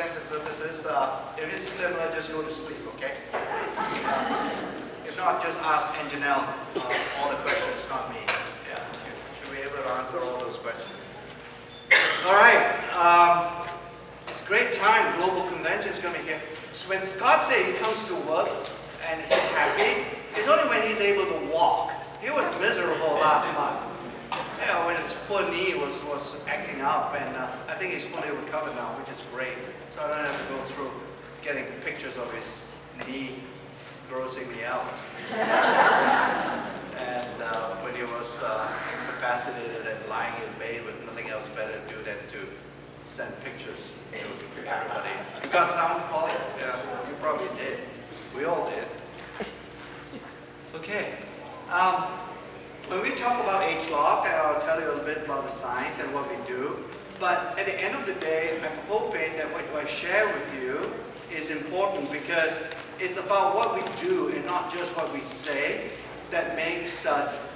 intents and purposes, if it's similar, just go to sleep, okay? If not, just ask Anjanelle all the questions, not me. Yeah, should be able to answer all those questions. All right, it's a great time. Global convention is going to be here. So when Scott says he comes to work and he's happy, it's only when he's able to walk. He was miserable last month. Yeah, when his poor knee was acting up, and I think he's fully recovered now, which is great. So I don't have to go through getting pictures of his knee grossing me out. And when he was incapacitated and lying in bed with nothing else better to do than to send pictures to everybody. You got sound, Polly? Yeah, you probably did. We all did. Okay. When we talk about Ageloc, I'll tell you a little bit about the science and what we do. But at the end of the day, I'm hoping that what I share with you is important because it's about what we do and not just what we say that makes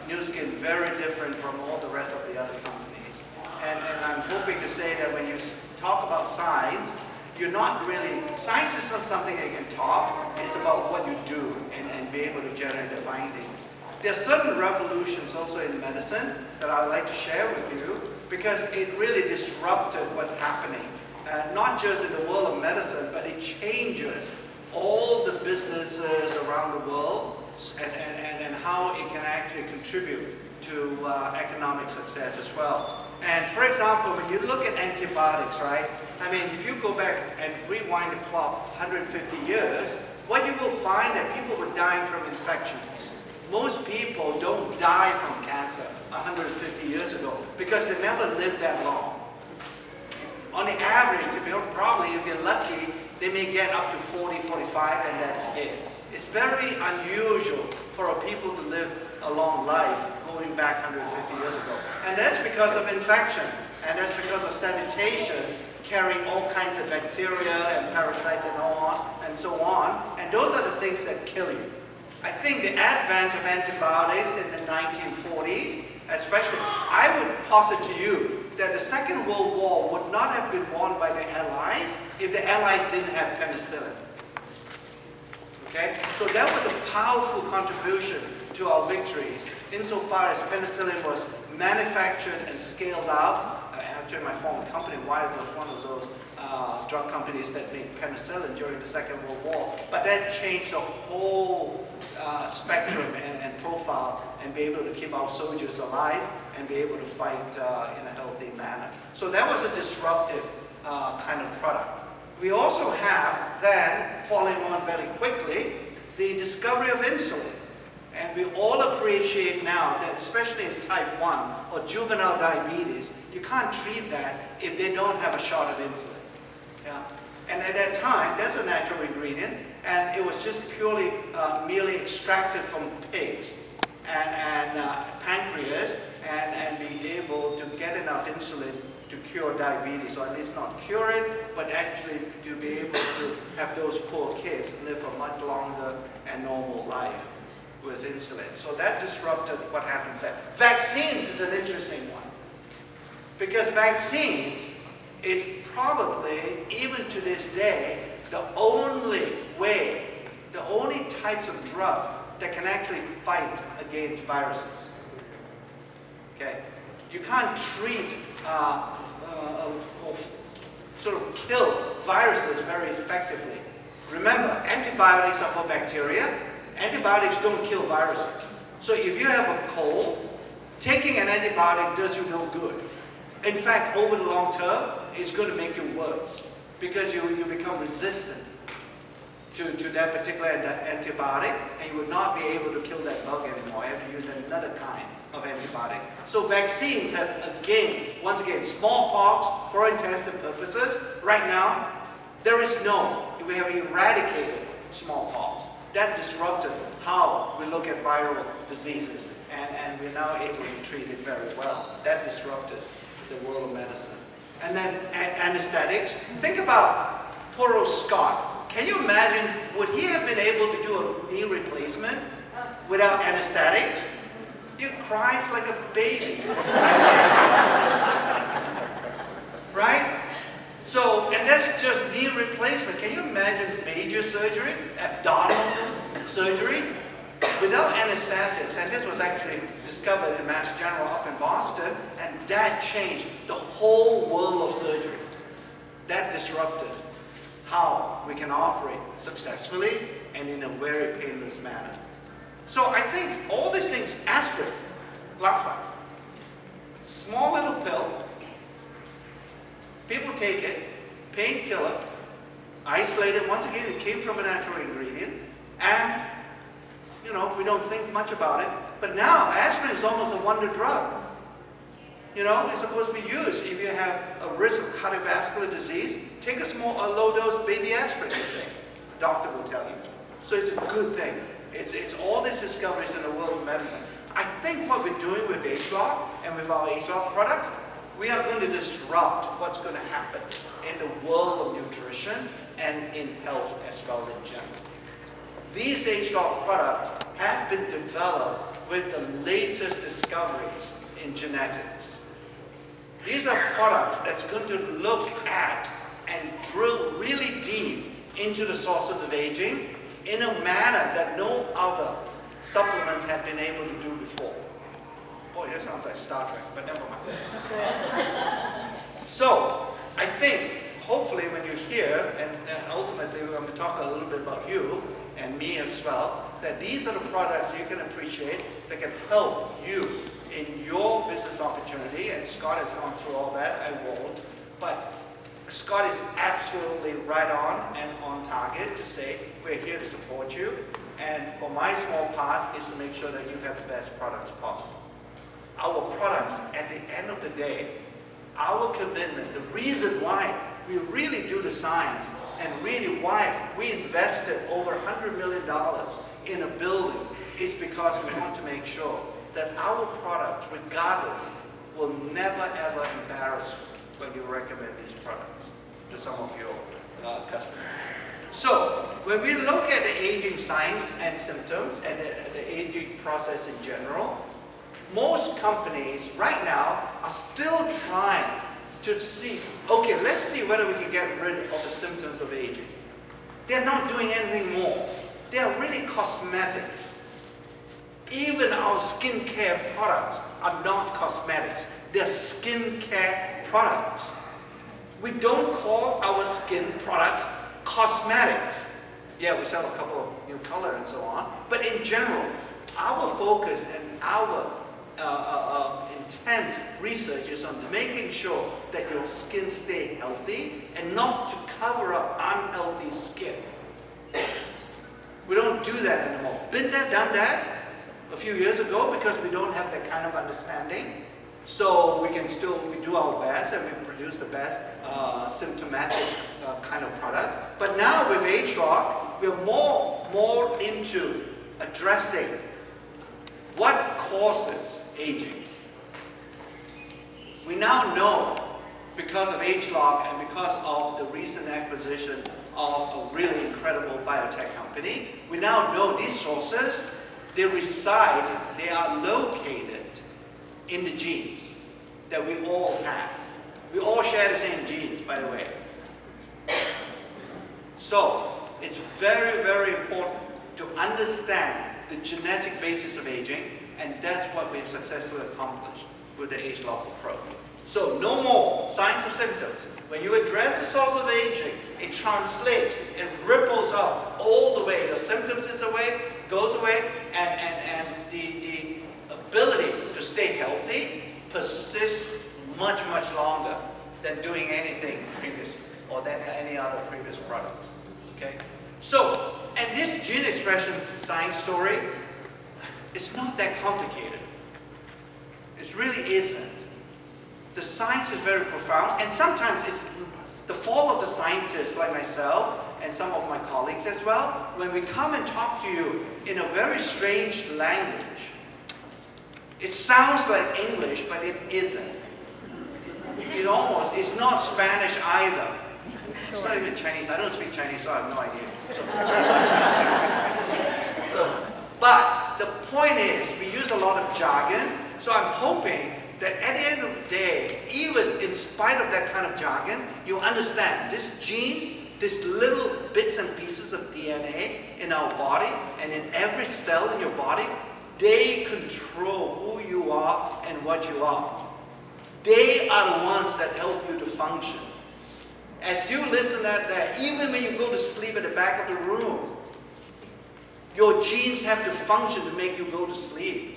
Nu Skin very different from all the rest of the other companies. And I'm hoping to say that when you talk about science, you're not really, science is not something that you can talk, it's about what you do and be able to generate the findings. There are certain revolutions also in medicine that I'd like to share with you because it really disrupted what's happening. Not just in the world of medicine, but it changes all the businesses around the world and how it can actually contribute to economic success as well. And for example, when you look at antibiotics, right? I mean, if you go back and rewind the clock 150 years, what you will find that people were dying from infections. Most people don't die from cancer 150 years ago because they never lived that long. On the average, probably if you're lucky, they may get up to 40, 45, and that's it. It's very unusual for people to live a long life going back 150 years ago. And that's because of infection, and that's because of sanitation, carrying all kinds of bacteria and parasites and so on. And those are the things that kill you. I think the advent of antibiotics in the 1940s, especially, I would posit to you that the Second World War would not have been won by the Allies if the Allies didn't have penicillin. Okay? So that was a powerful contribution to our victories, insofar as penicillin was manufactured and scaled up. Actually, my former company, Wyeth, was one of those drug companies that made penicillin during the Second World War. But that changed the whole spectrum and profile and be able to keep our soldiers alive and be able to fight in a healthy manner. So that was a disruptive kind of product. We also have then, following on very quickly, the discovery of insulin. And we all appreciate now that, especially in type 1 or juvenile diabetes, you can't treat that if they don't have a shot of insulin. Yeah? And at that time, that's a natural ingredient, and it was just purely, merely extracted from pigs and pancreas, and be able to get enough insulin to cure diabetes, or at least not cure it, but actually to be able to have those poor kids live a much longer and normal life with insulin. So that disrupted what happens there. Vaccines is an interesting one, because vaccines is probably, even to this day, the only way, the only types of drugs that can actually fight against viruses. Okay? You can't treat or sort of kill viruses very effectively. Remember, antibiotics are for bacteria. Antibiotics don't kill viruses. So if you have a cold, taking an antibiotic does you no good. In fact, over the long term, it's going to make you worse because you become resistant to that particular antibiotic, and you would not be able to kill that bug anymore. You have to use another kind of antibiotic. So vaccines have, once again, smallpox, for all intents and purposes. Right now, we have eradicated smallpox. That disrupted how we look at viral diseases, and we're now able to treat it very well. That disrupted the world of medicine. And then anesthetics. Think about poor old Scott. Can you imagine, would he have been able to do a knee replacement without anesthetics? He cries like a baby. Right? So, and that's just knee replacement. Can you imagine major surgery, abdominal surgery, without anesthetics? And this was actually discovered in Mass General up in Boston, and that changed the whole world of surgery. That disrupted how we can operate successfully and in a very painless manner. So I think all these things, aspirin, last one, small little pill, people take it, painkiller, isolated. Once again, it came from a natural ingredient, and you know, we don't think much about it. But now, aspirin is almost a wonder drug. You know, it's supposed to be used if you have a risk of cardiovascular disease. Take a low-dose baby aspirin, they say. The doctor will tell you. So it's a good thing. It's all these discoveries in the world of medicine. I think what we're doing with Ageloc and with our Ageloc products, we are going to disrupt what's going to happen in the world of nutrition and in health as well in general. These Ageloc products have been developed with the latest discoveries in genetics. These are products that's going to look at and drill really deep into the sources of aging in a manner that no other supplements have been able to do before. Boy, that sounds like Star Trek, but never mind. So, I think, hopefully when you hear, and ultimately we're going to talk a little bit about you and me as well, that these are the products you can appreciate that can help you in your business opportunity. And Scott has gone through all that, I won't. But Scott is absolutely right on and on target to say, we're here to support you. And for my small part is to make sure that you have the best products possible. Our products, at the end of the day, our commitment, the reason why we really do the science and really why we invested over $100 million in a building is because we want to make sure that our products, regardless, will never ever embarrass you when you recommend these products to some of your customers. So, when we look at the aging signs and symptoms and the aging process in general, most companies right now are still trying to see, okay, let's see whether we can get rid of the symptoms of aging. They're not doing anything more. They are really cosmetics. Even our skincare products are not cosmetics. They're skincare products. We don't call our skin products cosmetics. Yeah, we sell a couple of new color and so on, but in general, our focus and our intense research is on making sure that your skin stay healthy and not to cover up unhealthy skin. We don't do that anymore. Been there, done that a few years ago because we don't have that kind of understanding. So we do our best and we produce the best symptomatic kind of product. But now with Ageloc, we're more into addressing what causes aging. We now know, because of Ageloc and because of the recent acquisition of a really incredible biotech company, we now know these sources, they are located in the genes that we all have. We all share the same genes, by the way. So, it's very, very important to understand the genetic basis of aging, and that's what we've successfully accomplished with the Ageloc approach. So, no more signs of symptoms. When you address the source of aging, it translates, it ripples up all the way. The symptoms goes away, and the ability to stay healthy persists much, much longer than doing anything previously or than any other previous products. Okay? So, and this gene expression science story, it's not that complicated. It really isn't. The science is very profound, and sometimes it's the fault of the scientists like myself and some of my colleagues as well, when we come and talk to you in a very strange language. It sounds like English, but it isn't. It's not Spanish either. It's not even Chinese. I don't speak Chinese, so I have no idea. But the point is, we use a lot of jargon, so I'm hoping that at the end of the day, even in spite of that kind of jargon, you understand these genes, these little bits and pieces of DNA in our body and in every cell in your body, they control who you are and what you are. They are the ones that help you to function. As you listen at that, even when you go to sleep at the back of the room, your genes have to function to make you go to sleep.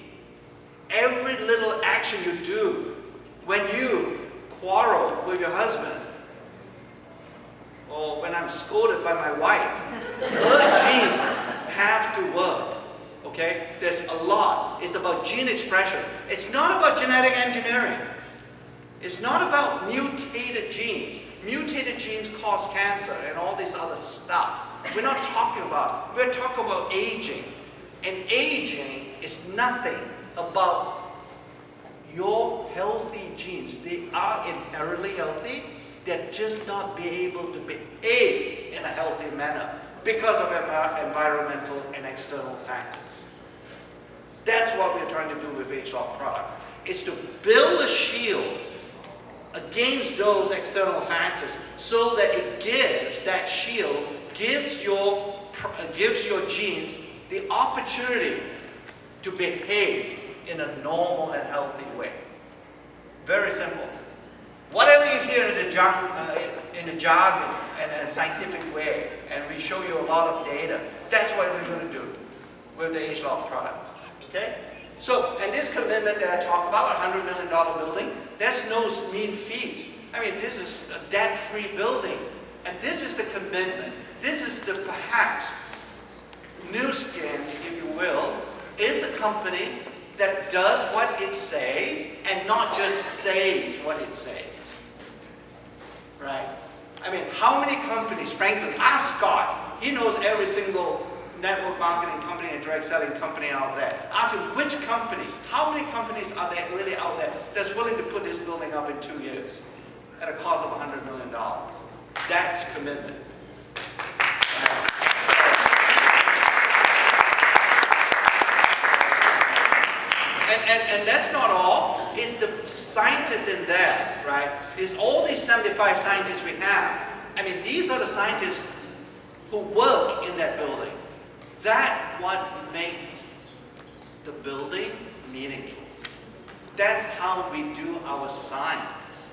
Every little action you do, when you quarrel with your husband, or when I'm scolded by my wife, her genes have to work. Okay? There's a lot. It's about gene expression. It's not about genetic engineering. It's not about mutated genes. Mutated genes cause cancer and all this other stuff. We're not talking about. We're talking about aging. And aging is nothing about your healthy genes. They are inherently healthy. They're just not be able to behave in a healthy manner because of environmental and external factors. That's what we're trying to do with Ageloc product. It's to build a shield against those external factors so that it gives, that shield gives your genes the opportunity to behave in a normal and healthy way. Very simple. Whatever you hear in the jargon and scientific way, and we show you a lot of data, that's what we're going to do with the Ageloc products. Okay? So, and this commitment that I talk about, a $100 million building, that's no mean feat. I mean, this is a debt-free building. And this is the commitment. This is the perhaps new skin, if you will, is a company that does what it says and not just says what it says. Right? I mean, how many companies, frankly, ask Scott, he knows every single network marketing company and direct selling company out there. Ask him which company, how many companies are there really out there that's willing to put this building up in 2 years at a cost of $100 million? That's commitment. And that's not all. It's the scientists in there, right? It's all these 75 scientists we have. I mean, these are the scientists who work in that building. That's what makes the building meaningful. That's how we do our science.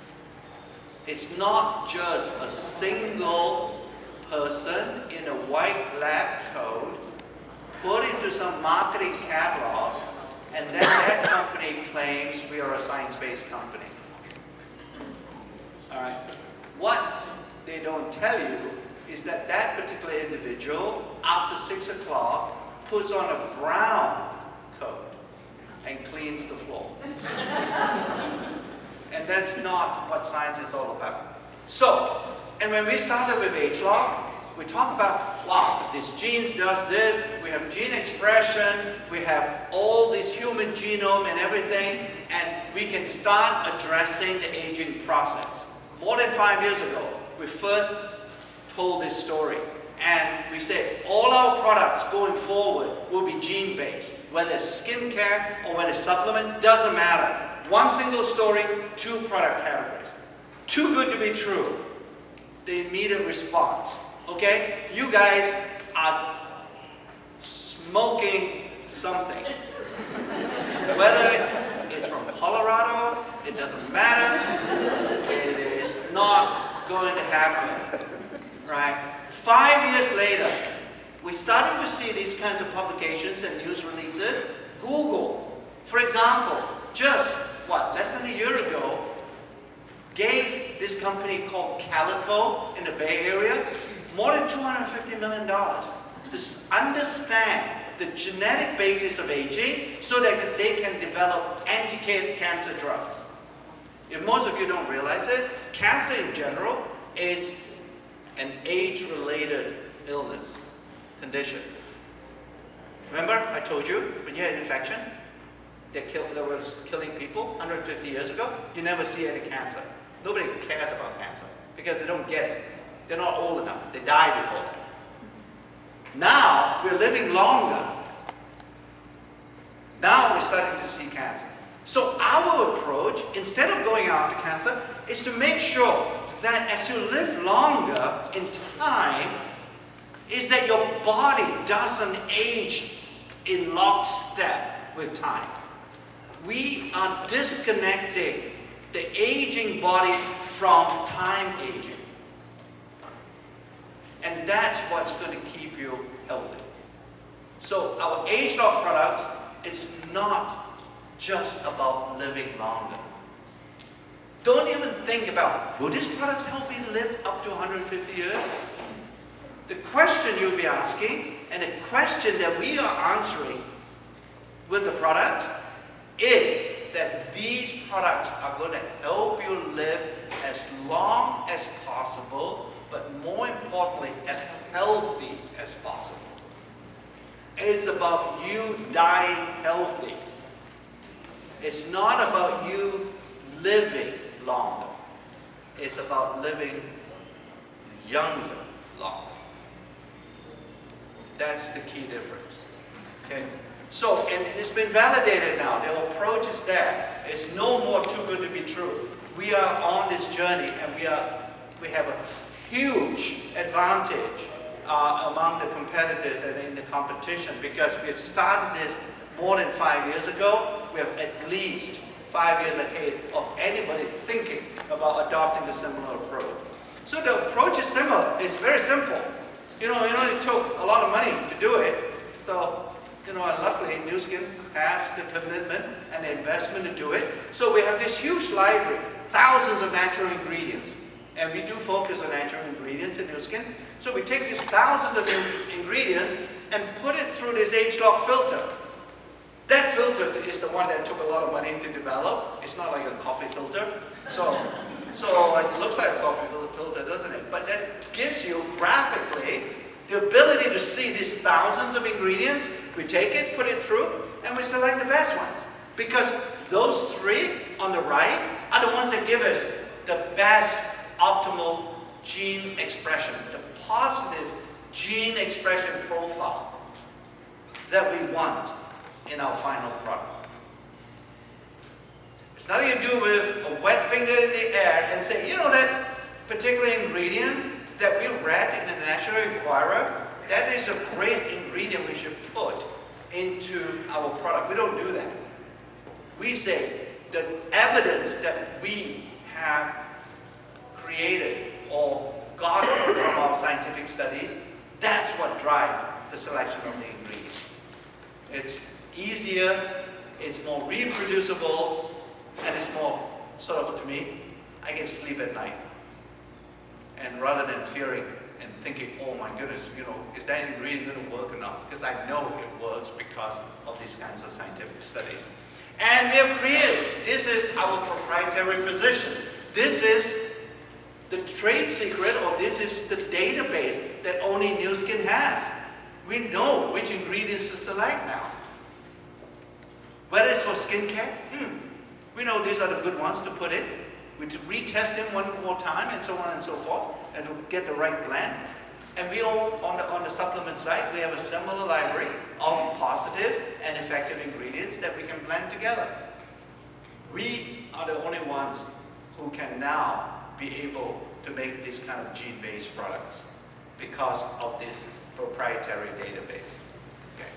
It's not just a single person in a white lab coat put into some marketing catalog, and then that company claims we are a science-based company. All right. What they don't tell you is that that particular individual, after 6 o'clock, puts on a brown coat and cleans the floor. And that's not what science is all about. So, and when we started with Ageloc, we talk about, wow, this genes does this, we have gene expression, we have all this human genome and everything, and we can start addressing the aging process. More than 5 years ago, we first told this story, and we said all our products going forward will be gene-based, whether it's skincare or whether it's supplement, doesn't matter. One single story, 2 product categories. Too good to be true. The immediate response. Okay, you guys are smoking something. Whether it's from Colorado, it doesn't matter. It is not going to happen, right? 5 years later, we're starting to see these kinds of publications and news releases. Google, for example, just, less than a year ago, gave this company called Ageloc in the Bay Area more than $250 million to understand the genetic basis of aging so that they can develop anti-cancer drugs. If most of you don't realize it, cancer in general is an age-related illness, condition. Remember I told you when you had an infection that was killing people 150 years ago? You never see any cancer. Nobody cares about cancer because they don't get it. They're not old enough. They die before that. Now, we're living longer. Now we're starting to see cancer. So our approach, instead of going after cancer, is to make sure that as you live longer in time, is that your body doesn't age in lockstep with time. We are disconnecting the aging body from time aging. And that's what's going to keep you healthy. So our Ageloc products is not just about living longer. Don't even think about, will these products help me live up to 150 years? The question you'll be asking, and the question that we are answering with the products, is that these products are going to help you live as long as possible, but more importantly, as healthy as possible. It's about you dying healthy. It's not about you living longer. It's about living younger longer. That's the key difference. Okay? So, and it's been validated now. The approach is there. It's no more too good to be true. We are on this journey, and we have a huge advantage among the competitors and in the competition, because we have started this more than 5 years ago. We are at least 5 years ahead of anybody thinking about adopting a similar approach. So the approach is similar. It's very simple. It only took a lot of money to do it. So, and luckily, Nu Skin has the commitment and the investment to do it. So we have this huge library, thousands of natural ingredients. And we do focus on natural ingredients in Nu Skin. So we take these thousands of ingredients and put it through this Ageloc filter. That filter is the one that took a lot of money to develop. It's not like a coffee filter. So it looks like a coffee filter, doesn't it? But that gives you graphically the ability to see these thousands of ingredients. We take it, put it through, and we select the best ones. Because those three on the right are the ones that give us the best optimal gene expression, the positive gene expression profile that we want in our final product. It's nothing to do with a wet finger in the air and say, that particular ingredient that we read in the National Enquirer, that is a great ingredient we should put into our product. We don't do that. We say the evidence that we have created or gotten from our scientific studies, that's what drives the selection of the ingredients. It's easier, it's more reproducible, and it's more, sort of, to me, I can sleep at night. And rather than fearing and thinking, oh my goodness, is that ingredient going to work or not? Because I know it works because of these kinds of scientific studies. And we have created, this is our proprietary position. This is the trade secret, or this is the database that only Nu Skin has. We know which ingredients to select now. Whether it's for skincare, we know these are the good ones to put in. We retest them one more time, and so on and so forth, and to get the right blend. And we all, on the supplement site, we have a similar library of positive and effective ingredients that we can blend together. We are the only ones who can now be able to make this kind of gene-based products because of this proprietary database. Okay.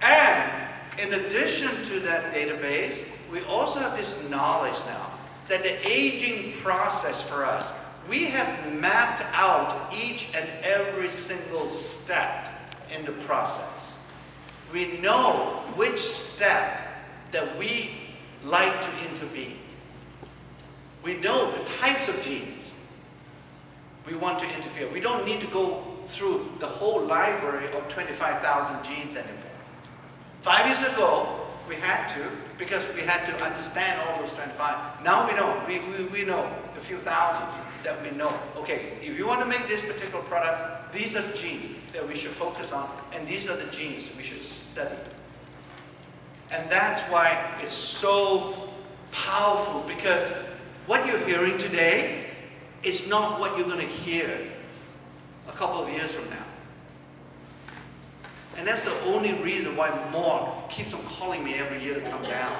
And in addition to that database, we also have this knowledge now that the aging process for us, we have mapped out each and every single step in the process. We know which step that we like to intervene. We know the types of genes we want to interfere. We don't need to go through the whole library of 25,000 genes anymore. 5 years ago, we had to, because we had to understand all those 25. Now we know, we know a few thousand that we know. Okay, if you want to make this particular product, these are the genes that we should focus on, and these are the genes we should study. And that's why it's so powerful, because what you're hearing today is not what you're going to hear a couple of years from now. And that's the only reason why Morn keeps on calling me every year to come down.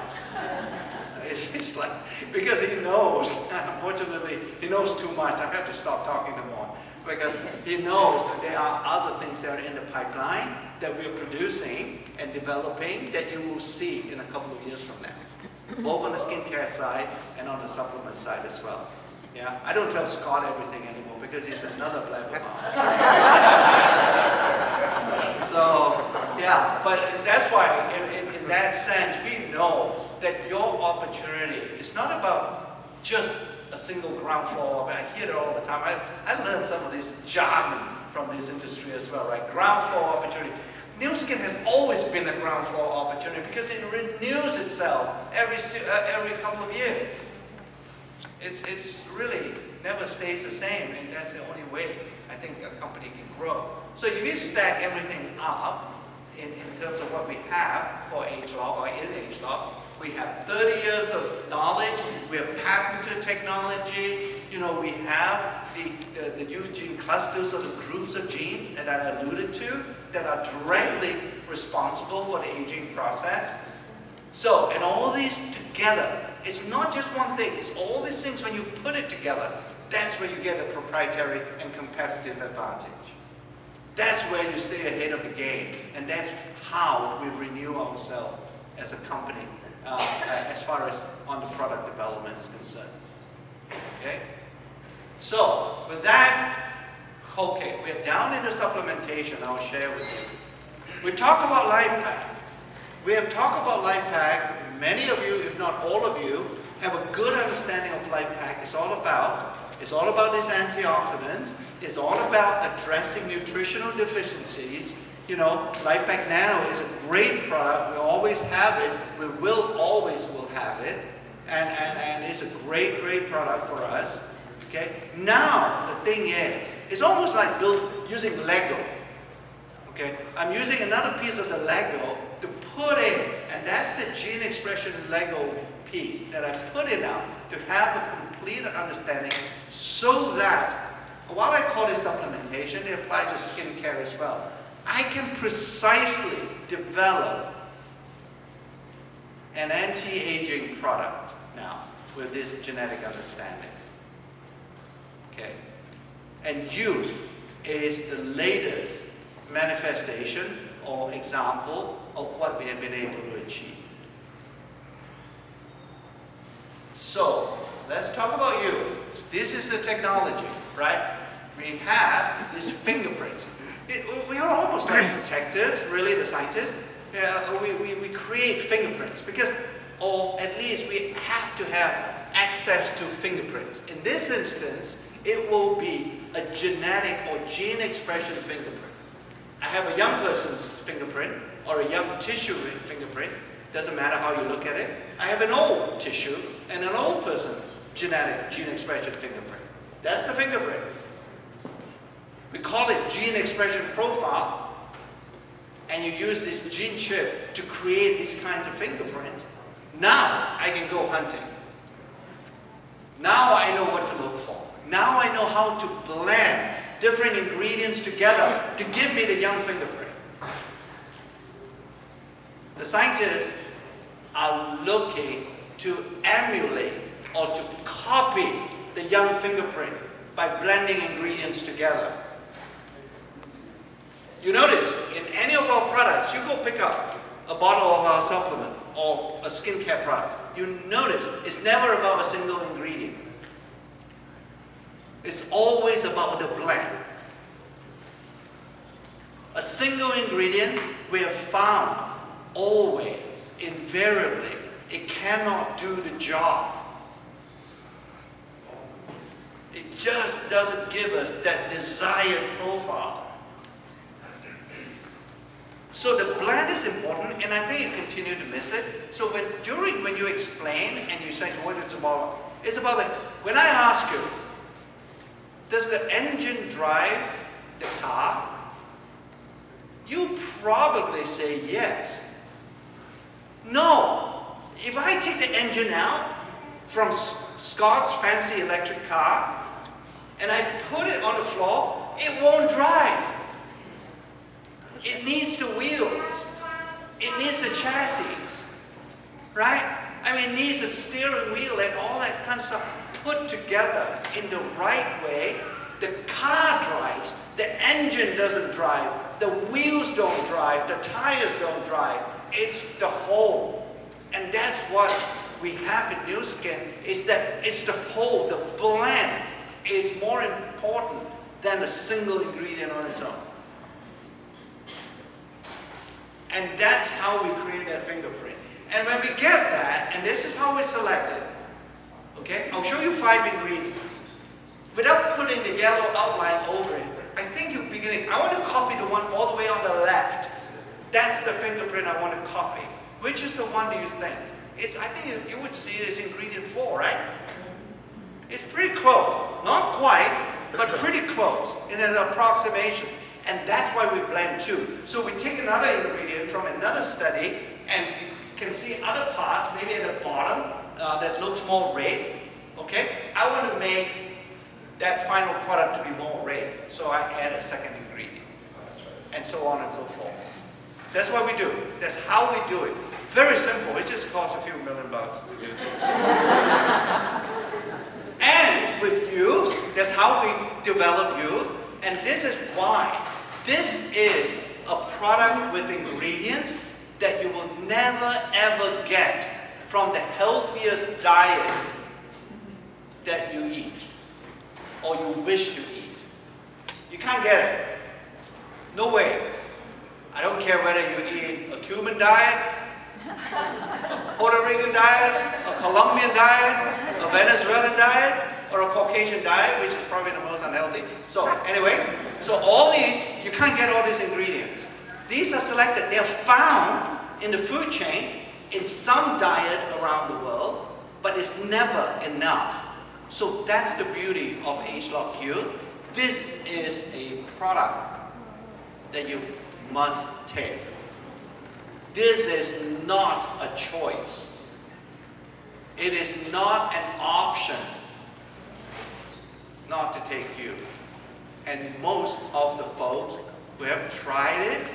It's like, because he knows, unfortunately, he knows too much. I have to stop talking to Morn. Because he knows that there are other things that are in the pipeline that we're producing and developing that you will see in a couple of years from now. Both on the skincare side and on the supplement side as well. Yeah, I don't tell Scott everything anymore because he's another blabbermouth. So, yeah, but that's why in that sense, we know that your opportunity is not about just a single ground floor. I hear it all the time. I learned some of this jargon from this industry as well, right? Ground floor opportunity. New Skin has always been a ground floor opportunity because it renews itself every couple of years. It's really never stays the same, and that's the only way I think a company can grow. So if you stack everything up in terms of what we have for Ageloc or in Ageloc, we have 30 years of knowledge, we have patented technology, you know, we have the new gene clusters or the groups of genes that I alluded to that are directly responsible for the aging process. So, and all these together, it's not just one thing, it's all these things. When you put it together, that's where you get a proprietary and competitive advantage. That's where you stay ahead of the game, and that's how we renew ourselves as a company as far as on the product development is concerned. Okay? So, with that, okay, we're down into supplementation. I'll share with you. We talk about LifePak. We have talked about LifePak. Many of you, if not all of you, have a good understanding of LifePak. It's all about these antioxidants. It's all about addressing nutritional deficiencies. You know, LifePak Nano is a great product. We always have it. We always will have it. And it's a great, great product for us. Okay? Now, the thing is, it's almost like using Lego. Okay? I'm using another piece of the Lego to put in, and that's the gene expression Lego piece that I put in now to have a complete understanding so that, while I call it supplementation, it applies to skincare as well. I can precisely develop an anti-aging product now with this genetic understanding. Okay? And youth is the latest manifestation or example of what we have been able to achieve. So, let's talk about youth. This is the technology, right? We have these fingerprints. We are almost like detectives, really, the scientists. We create fingerprints because, or at least we have to have access to fingerprints. In this instance, it will be a genetic or gene expression fingerprint. I have a young person's fingerprint or a young tissue fingerprint. Doesn't matter how you look at it. I have an old tissue and an old person's genetic gene expression fingerprint. That's the fingerprint. We call it gene expression profile, and you use this gene chip to create these kinds of fingerprint. Now I can go hunting. Now I know what to look for. Now I know how to blend different ingredients together to give me the young fingerprint. The scientists are looking to emulate or to copy the young fingerprint by blending ingredients together. You notice, in any of our products, you go pick up a bottle of our supplement or a skincare product, you notice it's never about a single ingredient. It's always about the blend. A single ingredient we have found always, invariably, it cannot do the job. It just doesn't give us that desired profile. So the blend is important, and I think you continue to miss it. So when you explain and you say what it's about like, when I ask you, does the engine drive the car? You probably say yes. No. If I take the engine out from Scott's fancy electric car and I put it on the floor, it won't drive. It needs the wheels. It needs the chassis, right? I mean, it needs a steering wheel and all that kind of stuff put together in the right way. The car drives, the engine doesn't drive, the wheels don't drive, the tires don't drive. It's the whole. And that's what we have in New Skin, is that it's the whole, the blend is more important than a single ingredient on its own. And that's how we create that fingerprint. And when we get that, and this is how we select it, okay? I'll show you 5 ingredients. Without putting the yellow outline over it, I think you're beginning, I want to copy the one all the way on the left. That's the fingerprint I want to copy. Which is the one do you think? I think you would see it as ingredient 4, right? It's pretty close. Not quite, but pretty close. It is an approximation. And that's why we blend 2. So we take another ingredient from another study, and you can see other parts, maybe at the bottom, that looks more red. Okay? I want to make that final product to be more red. So I add a second ingredient. And so on and so forth. That's what we do. That's how we do it. Very simple. It just costs a few $1 million to do this. And with youth, that's how we develop youth. And this is why. This is a product with ingredients that you will never ever get from the healthiest diet that you eat or you wish to eat. You can't get it. No way. I don't care whether you eat a Cuban diet, a Puerto Rican diet, a Colombian diet, a Venezuelan diet, or a Caucasian diet, which is probably the most unhealthy. So anyway, so all these, you can't get all these ingredients. These are selected. They're found in the food chain in some diet around the world, but it's never enough. So that's the beauty of Ageloc Youth. This is a product that you must take. This is not a choice. It is not an option not to take youth. And most of the folks who have tried it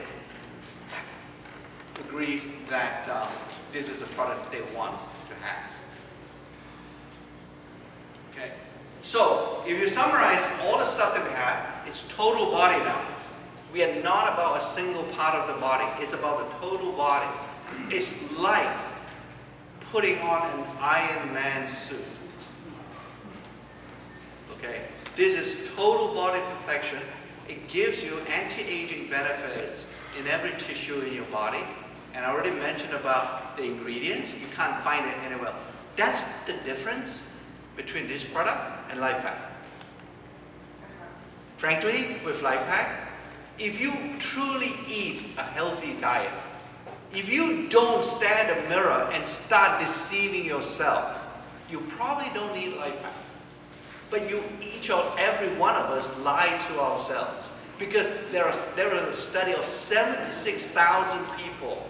agree that this is the product they want to have. Okay? So, if you summarize all the stuff that we have, it's total body now. We are not about a single part of the body. It's about the total body. It's like putting on an Iron Man suit. Okay? This is total body perfection. It gives you anti-aging benefits in every tissue in your body. And I already mentioned about the ingredients. You can't find it anywhere. That's the difference between this product and LifePak. Frankly, with LifePak, if you truly eat a healthy diet, if you don't stare in the mirror and start deceiving yourself, you probably don't need LifePak. But each or every one of us lie to ourselves. Because there is a study of 76,000 people,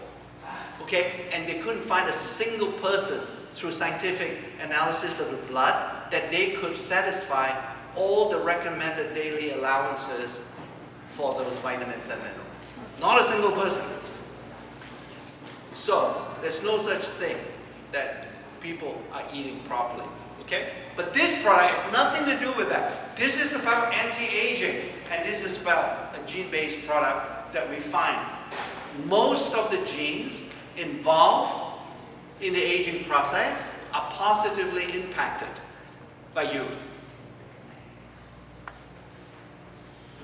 okay, and they couldn't find a single person through scientific analysis of the blood that they could satisfy all the recommended daily allowances for those vitamins and minerals. Not a single person. So, there's no such thing that people are eating properly. Okay? But this product has nothing to do with that. This is about anti-aging, and this is about a gene-based product that we find. Most of the genes involved in the aging process are positively impacted by youth.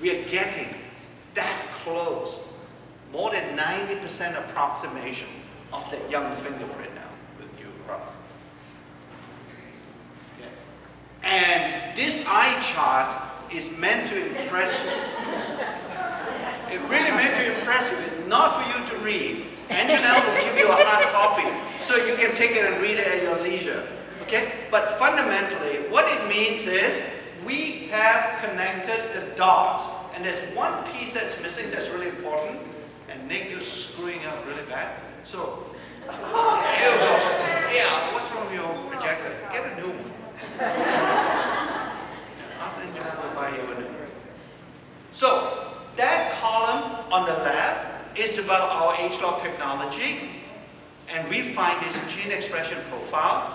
We are getting that close, more than 90% approximation of that young fingerprint now with youth product. Okay. And this eye chart is meant to impress you. It's really meant to impress you. It's not for you to read. Anjanelle will give you a hard copy so you can take it and read it at your leisure. Okay? But fundamentally, what it means is we have connected the dots. And there's one piece that's missing that's really important. And Nick, you're screwing up really bad. So, here we go. Yeah, what's wrong with your projector? Get a new one. Ask Anjanelle to buy you a new one. So, that column on the left is about our Ageloc technology, and we find this gene expression profile.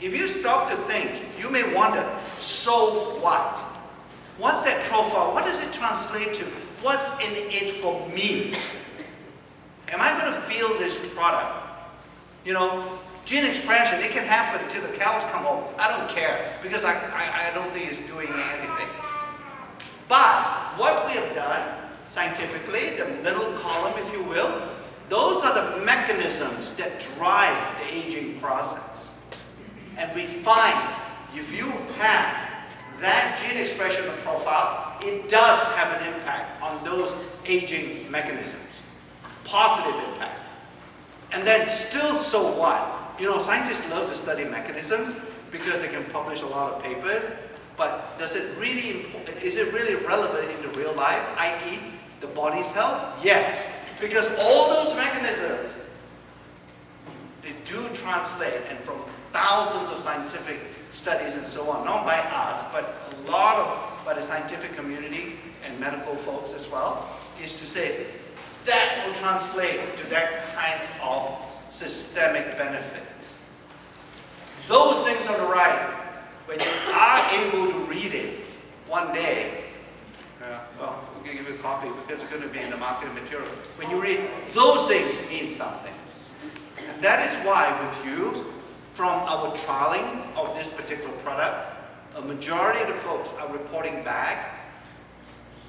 If you stop to think, you may wonder, so what? What's that profile? What does it translate to? What's in it for me? Am I going to feel this product? You know, gene expression, it can happen till the cows come home. I don't care, because I don't think it's doing anything. But what we have done, scientifically, the middle column, if you will, those are the mechanisms that drive the aging process. And we find if you have that gene expression profile, it does have an impact on those aging mechanisms. Positive impact. And then still, so what? You know, scientists love to study mechanisms because they can publish a lot of papers, but is it really relevant in the real life, i.e. the body's health? Yes, because all those mechanisms, they do translate, and from thousands of scientific studies and so on, not by us, but a lot of by the scientific community and medical folks as well, is to say that will translate to that kind of systemic benefits. Those things on the right, when you are able to read it one day, well, we're going to give you a copy because it's going to be in the marketing material. When you read, those things mean something. And that is why with you, from our trialing of this particular product, a majority of the folks are reporting back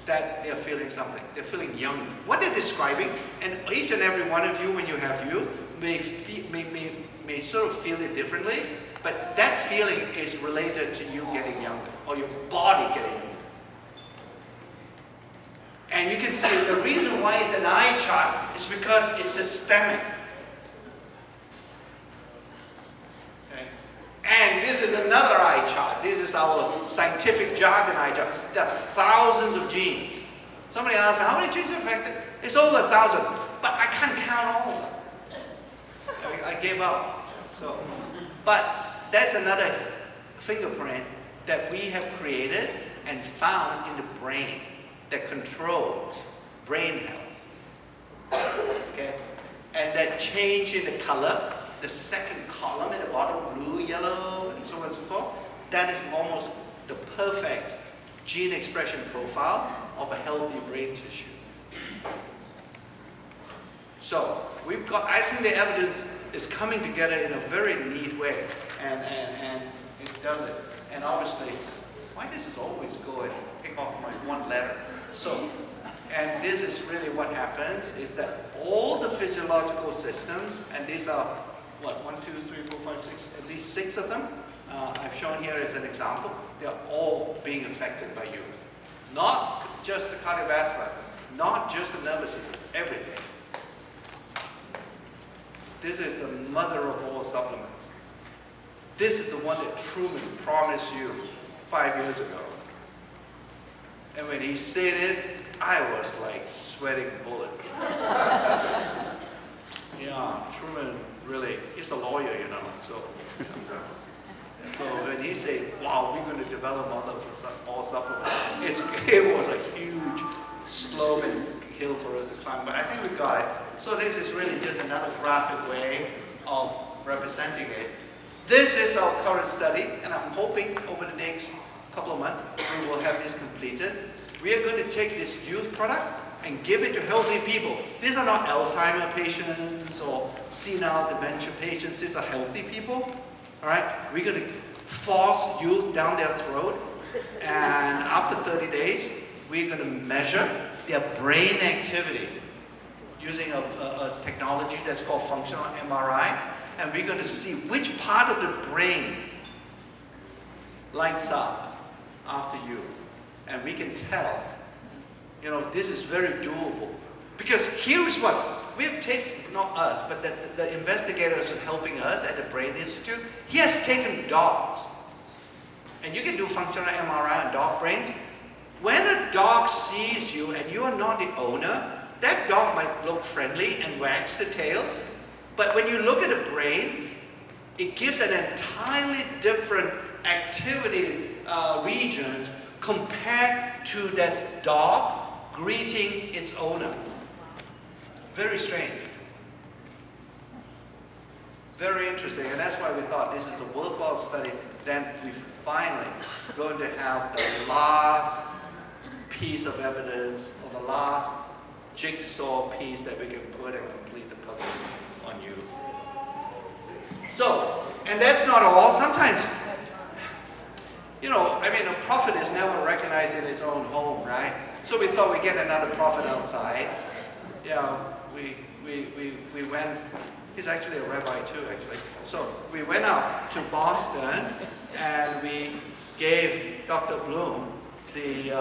that they're feeling something. They're feeling younger. What they're describing, and each and every one of you, when you have you, may sort of feel it differently, but that feeling is related to you getting younger, or your body getting younger. And you can see the reason why it's an eye chart is because it's systemic. Okay. And this is another eye chart. This is our scientific jargon eye chart. There are thousands of genes. Somebody asked me, how many genes are affected? It's over 1,000, but I can't count all of them. I gave up. So, but that's another fingerprint that we have created and found in the brain that controls brain health. Okay? And that change in the color, the second column at the bottom, blue, yellow, and so on and so forth, that is almost the perfect gene expression profile of a healthy brain tissue. So, we've got, I think the evidence is coming together in a very neat way, and it does it. And obviously, why does it always go and take off my one letter? So, and this is really what happens, is that all the physiological systems, and these are, what, 1, 2, 3, 4, 5, 6, at least 6 of them, I've shown here as an example, they're all being affected by you. Not just the cardiovascular, not just the nervous system, everything. This is the mother of all supplements. This is the one that Truman promised you 5 years ago. And when he said it, I was like sweating bullets. Yeah, Truman really, he's a lawyer, you know, so when he said, wow, we're going to develop all supplements, it was a huge slope and hill for us to climb, but I think we got it. So this is really just another graphic way of representing it. This is our current study, and I'm hoping over the next couple of months we will have this completed. We are going to take this youth product and give it to healthy people. These are not Alzheimer's patients or senile dementia patients. These are healthy people. All right, we're going to force youth down their throat, and after 30 days, we're going to measure their brain activity using a technology that's called functional MRI, and we're going to see which part of the brain lights up after you. And we can tell, you know, this is very doable. Because here's what, we have taken, not us, but the investigators are helping us at the Brain Institute. He has taken dogs. And you can do functional MRI on dog brains. When a dog sees you and you are not the owner, that dog might look friendly and wags the tail. But when you look at the brain, it gives an entirely different activity regions compared to that dog greeting its owner. Very strange. Very interesting, and that's why we thought this is a worthwhile study. Then we finally going to have the last piece of evidence, or the last jigsaw piece that we can put and complete the puzzle on you. So, and that's not all. Sometimes, you know, I mean, a prophet is never recognized in his own home, right? So we thought we'd get another prophet outside. Yeah, we went. He's actually a rabbi too, actually. So we went up to Boston and we gave Dr. Bloom the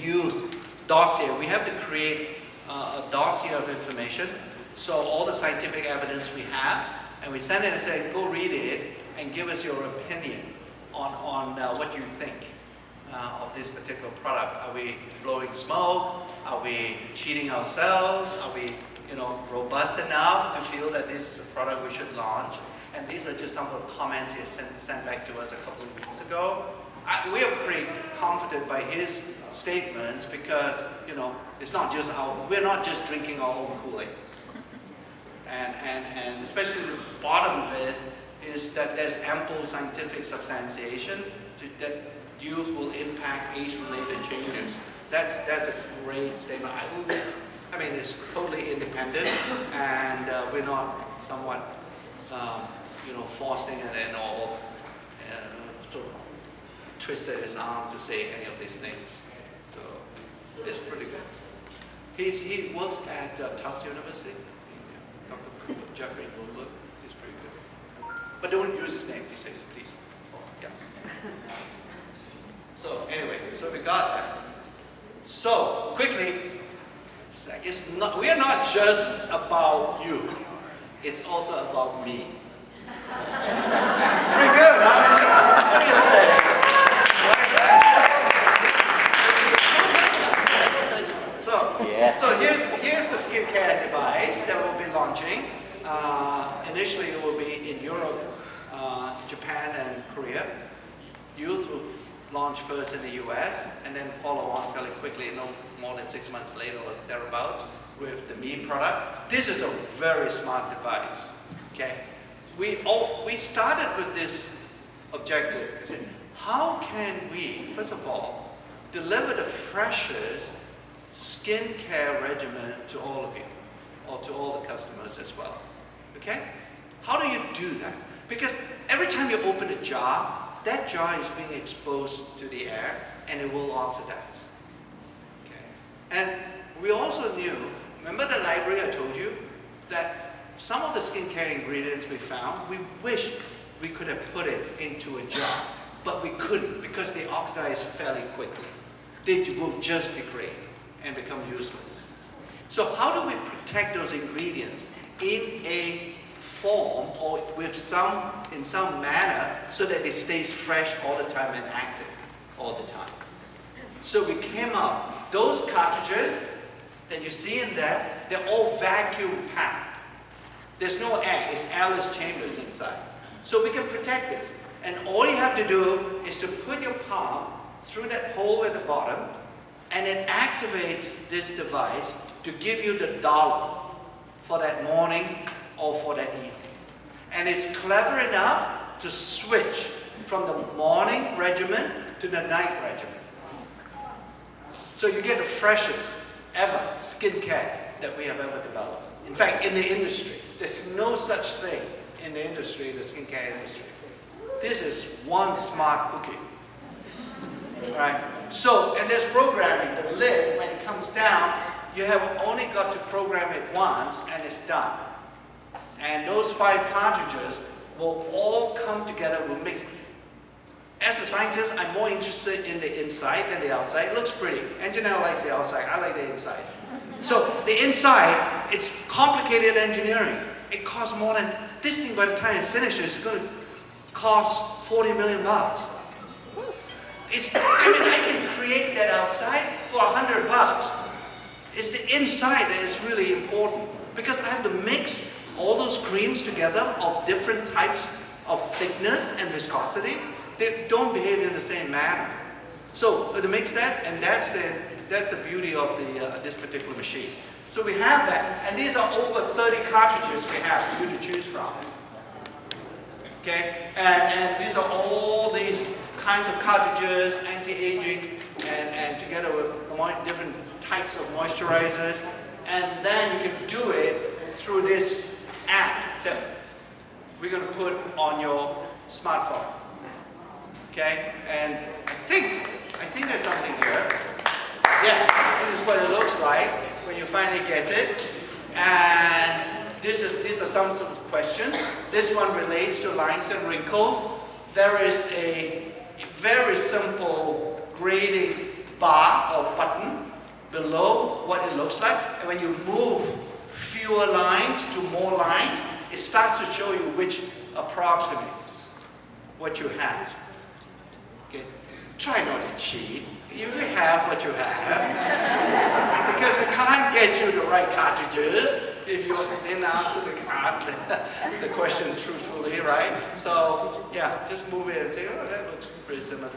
youth dossier. We have to create a dossier of information, so all the scientific evidence we have, and we send it and say, go read it and give us your opinion on what you think of this particular product. Are we blowing smoke? Are we cheating ourselves? Are we, you know, robust enough to feel that this is a product we should launch? And these are just some of the comments he sent back to us a couple of weeks ago. We are pretty confident by his statements because, you know, it's not just we're not just drinking our own Kool-Aid. And especially the bottom bit is that there's ample scientific substantiation that youth will impact age-related changes. That's a great statement. I mean, it's totally independent, and we're not somewhat, you know, forcing it in or sort of twisted his arm to say any of these things. So it's pretty good. He works at Tufts University. Dr. Jeffrey Bloomberg. He's pretty good. But don't use his name, he says, please. Yeah. So anyway, so we got that. So quickly, we are not just about you. It's also about me. Pretty good, huh? What do you think? So here's the skincare device that we'll be launching. Initially, it will be in Europe, Japan, and Korea. Youth will launch first in the US, and then follow on fairly quickly, no more than 6 months later or thereabouts, with the Me product. This is a very smart device. Okay, we started with this objective. I said, how can we, first of all, deliver the freshest skincare regimen to all of you, or to all the customers as well? Okay? How do you do that? Because every time you open a jar, that jar is being exposed to the air and it will oxidize. Okay? And we also knew, remember the library I told you, that some of the skincare ingredients we found, we wish we could have put it into a jar, but we couldn't because they oxidize fairly quickly. They will just degrade and become useless. So how do we protect those ingredients in a form or with in some manner so that it stays fresh all the time and active all the time? So we came up, those cartridges that you see in there, they're all vacuum packed. There's no air, it's airless chambers inside. So we can protect this. And all you have to do is to put your palm through that hole at the bottom, and it activates this device to give you the dollop for that morning or for that evening. And it's clever enough to switch from the morning regimen to the night regimen. So you get the freshest ever skincare that we have ever developed. In fact, in the industry, there's no such thing in the industry, the skincare industry. This is one smart cookie. Right? So, and there's programming. The lid, when it comes down, you have only got to program it once and it's done. And those 5 cartridges will all come together, will mix. As a scientist, I'm more interested in the inside than the outside. It looks pretty. Anjanelle likes the outside. I like the inside. So the inside, it's complicated engineering. It costs more than, this thing by the time it finishes is going to cost $40 million. I can create that outside for $100. It's the inside that is really important because I have to mix all those creams together of different types of thickness and viscosity. They don't behave in the same manner. So to mix that, and that's the beauty of this particular machine. So we have that, and these are over 30 cartridges we have for you to choose from. Okay, and these are all these kinds of cartridges, anti-aging, and together with different types of moisturizers, and then you can do it through this app that we're going to put on your smartphone. Okay, and I think there's something here. Yeah, this is what it looks like when you finally get it. And these are some of the questions. This one relates to lines and wrinkles. There is a very simple grading bar or button below what it looks like. And when you move fewer lines to more lines, it starts to show you which approximates what you have. Okay, try not to cheat. You have what you have. Because we can't get you the right cartridges if you didn't answer the question truthfully, right? So, yeah, just move it and say, oh, that looks pretty similar.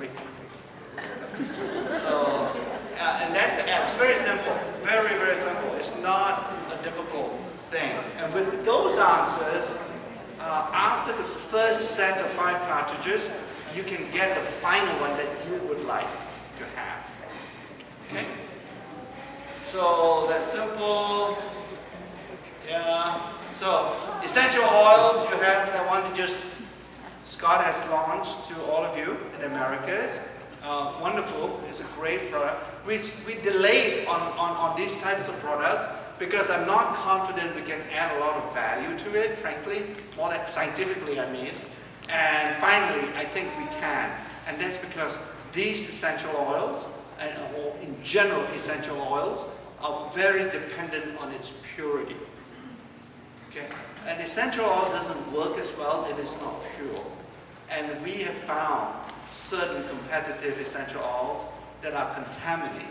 So, and that's the app. It's very simple. Very, very simple. It's not a difficult thing. And with those answers, after the first set of 5 cartridges, you can get the final one that you would like to have. Okay? So that's simple. Yeah. So essential oils, you have that one that just Scott has launched to all of you in the Americas. Wonderful. It's a great product. We delayed on these types of products because I'm not confident we can add a lot of value to it, frankly, more like scientifically, I mean. And finally, I think we can. And that's because these essential oils, or in general essential oils, are very dependent on its purity. Okay? And essential oil doesn't work as well if it's not pure. And we have found certain competitive essential oils that are contaminated.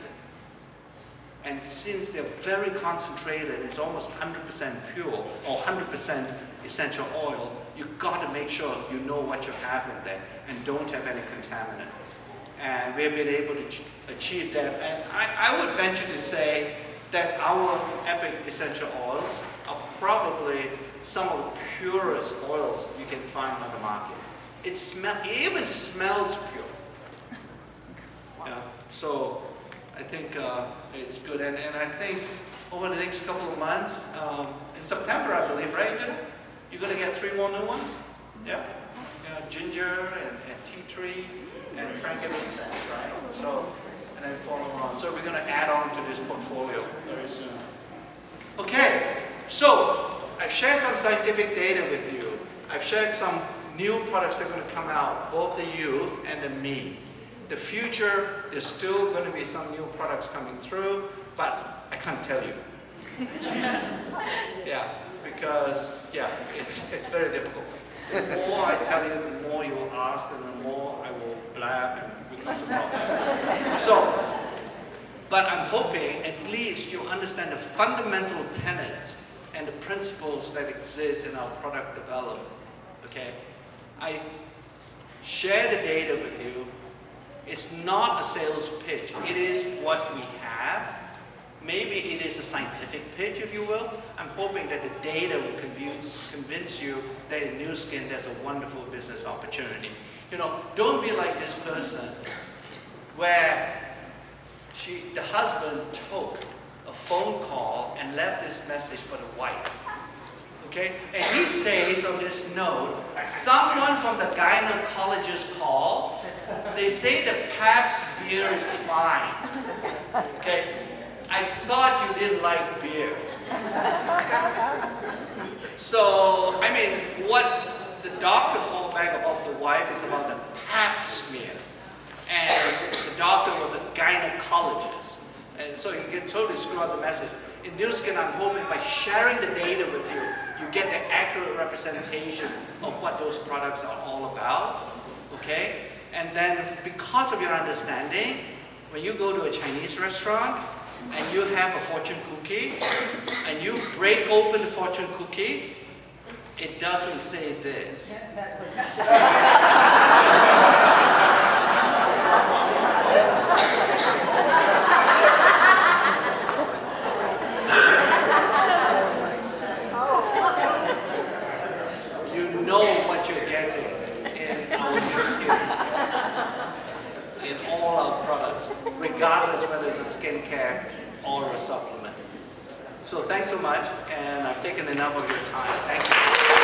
And since they're very concentrated, it's almost 100% pure or 100% essential oil, you've got to make sure you know what you have in there and don't have any contaminants. And we have been able to achieve that. And I would venture to say that our Epic essential oils are probably some of the purest oils you can find on the market. It even smells pure. Yeah. So I think it's good. And I think over the next couple of months, in September, I believe, right? You're going to get 3 more new ones? Yeah? Ginger and tea tree and frankincense, right? So, and then follow on. So we're going to add on to this portfolio very soon. Okay, so I've shared some scientific data with you. I've shared some new products that are going to come out, both the youth and the me. The future, there's still going to be some new products coming through, but I can't tell you. Yeah, because, yeah, it's very difficult. The more I tell you, the more you will ask, and the more I will blab and become about. So, but I'm hoping at least you understand the fundamental tenets and the principles that exist in our product development. Okay? I share the data with you. It's not a sales pitch. It is what we have. Maybe it is a scientific pitch, if you will. I'm hoping that the data will convince you that in Nu Skin there's a wonderful business opportunity. You know, don't be like this person where the husband took a phone call and left this message for the wife. Okay? And he says on this note, someone from the gynecologist calls. They say the Pabst beer is fine. Okay? I thought you didn't like beer. So, I mean, what the doctor called back about the wife is about the Pap smear. And the doctor was a gynecologist. And so you can totally screw up the message. In Nu Skin, I'm hoping by sharing the data with you, you get the accurate representation of what those products are all about. Okay? And then, because of your understanding, when you go to a Chinese restaurant, and you have a fortune cookie, and you break open the fortune cookie, it doesn't say this. all our products, regardless whether it's a skincare or a supplement. So thanks so much, and I've taken enough of your time. Thank you.